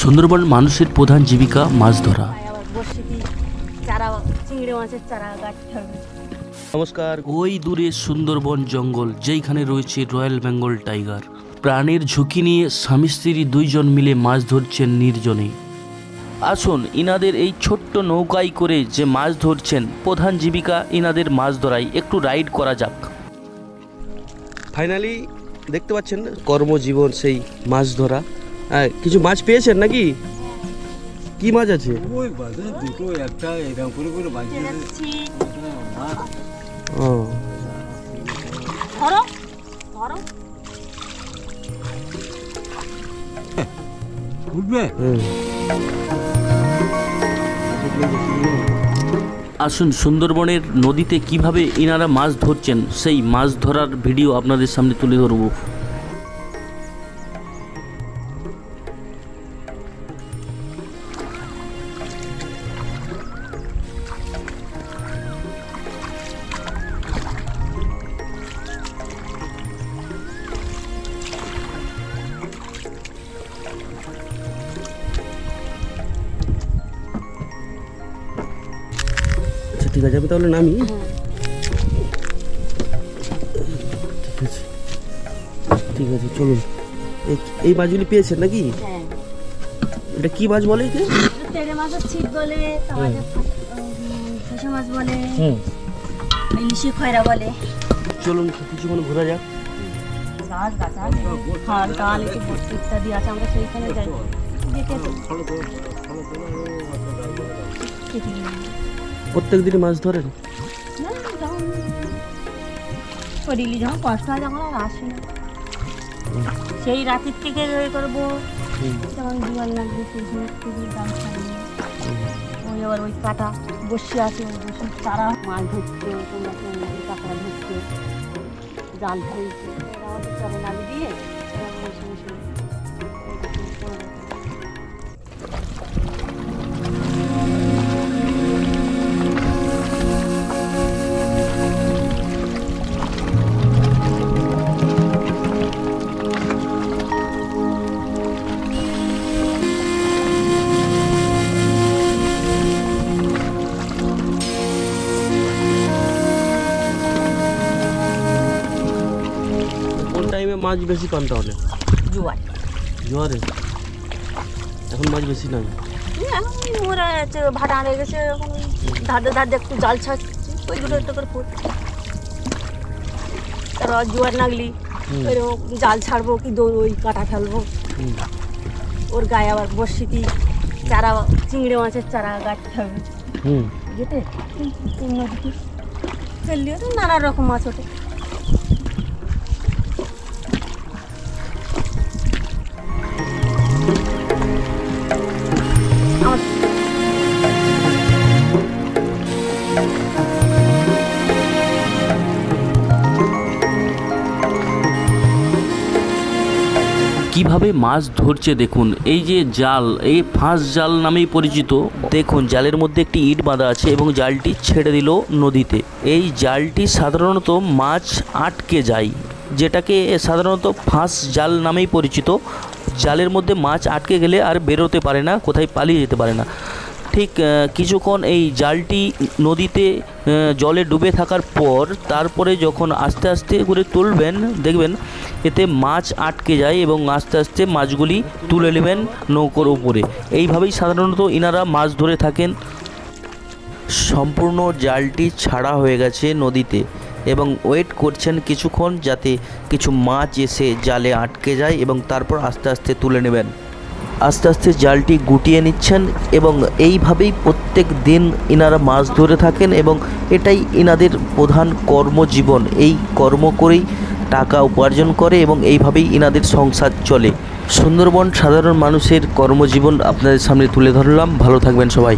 সুন্দরবন মানুষের প্রধান জীবিকা মাছ ধরা। নমস্কার। ওই দূরে সুন্দরবন জঙ্গল, যেখানে রয়েছে রয়্যাল বেঙ্গল টাইগার। প্রাণের ঝুঁকি নিয়ে স্বামী স্ত্রী দুইজন মিলে মাছ ধরছেন নির্জনে। আসুন, ইনাদের এই ছোট্ট নৌকায় করে যে মাছ ধরছেন, প্রধান জীবিকা ইনাদের মাছ ধরাই, একটু রাইড করা যাক। ফাইনালি দেখতে পাচ্ছেন কর্মজীবন সেই মাছ ধরা। কিছু মাছ পেয়েছেন নাকি? কি মাছ আছে? ওই বাজে দুটো একটা এরকম করে করে বাজিয়ে দিচ্ছি। ও ধরো ধরো উঠবে। আসুন, সুন্দরবনের নদীতে কিভাবে ইনারা মাছ ধরছেন সেই মাছ ধরার ভিডিও আপনাদের সামনে তুলে ধরব। ঠিক আছে, আমি তাহলে নামি। ঠিক আছে চলুন। এই মাছগুলি পেয়েছেন নাকি? হ্যাঁ, এটা কি মাছ বলে? তেড়ে মাছের ছিপ বলে, ফাঁসা মাছ বলে, ইলিশি খয়রা বলে। চলুন কিছুক্ষণ ঘোরা যাক। গাছ গাছ খাল টাল একটু বস্তু ইত্যাদি আছে, আমরা সেইখানে যাই দেখে প্রত্যেক দিনই মাছ ধরেন? যখন করিলি যখন কষ্ট হয় তখন আর আসি না। সেই রাতের থেকে ওই করবো যখন জল লাগবে সেই সময় থেকে গাছ ছাড়িয়ে ওই আবার ওই কাটা বসে আছে, ওই বসে তারা মাছ ধরছে, তোমরা কাঁকড়া ধরছে, জাল ফেলছে, আমাদের চলে নালি দিয়ে বসে বসে মাছ বেশি পান তাহলে? জোয়ার জোয়ারে এখন মাছ বেশি নাই। এখন মোরা ভাটা আনে গেছে, এখন ধারে ধারে একটু জাল ছাড়ছি, ওই দুটো একটা করে ফুট। তারপর জোয়ার নাগলি ওইরকম জাল ছাড়বো কি দৌড় ওই কাটা ফেলবো, ওর গায়ে আবার বর্ষিতি চারা, চিংড়ি মাছের চারা গাঁটতে হবে গেটে নদীতে ফেললেও তো নানা রকম মাছ ওঠে। কিভাবে মাছ ধরছে দেখুন। এই যে জাল, এই ফাঁস জাল নামেই পরিচিত। দেখুন, জালের মধ্যে একটি ইট বাঁধা আছে এবং জালটি ছেড়ে দিল নদীতে। এই জালটি সাধারণত মাছ আটকে যায়, যেটাকে সাধারণত ফাঁস জাল নামেই পরিচিত। জালের মধ্যে মাছ আটকে গেলে আর বেরোতে পারে না, কোথায় পালিয়ে যেতে পারে না। ঠিক কিছুক্ষণ এই জালটি নদীতে জলে ডুবে থাকার পর তারপরে যখন আস্তে আস্তে করে তুলবেন, দেখবেন এতে মাছ আটকে যায় এবং আস্তে আস্তে মাছগুলি তুলে নেবেন নৌকোর উপরে। এইভাবেই সাধারণত ইনারা মাছ ধরে থাকেন। সম্পূর্ণ জালটি ছাড়া হয়ে গেছে নদীতে এবং ওয়েট করছেন কিছুক্ষণ, যাতে কিছু মাছ এসে জালে আটকে যায় এবং তারপর আস্তে আস্তে তুলে নেবেন। আস্তে আস্তে জালটি গুটিয়ে নিচ্ছেন এবং এইভাবেই প্রত্যেক দিন ইনারা মাছ ধরে থাকেন এবং এটাই ইনাদের প্রধান কর্মজীবন। এই কর্ম করেই টাকা উপার্জন করে এবং এইভাবেই ইনাদের সংসার চলে। সুন্দরবন সাধারণ মানুষের কর্মজীবন আপনাদের সামনে তুলে ধরলাম। ভালো থাকবেন সবাই।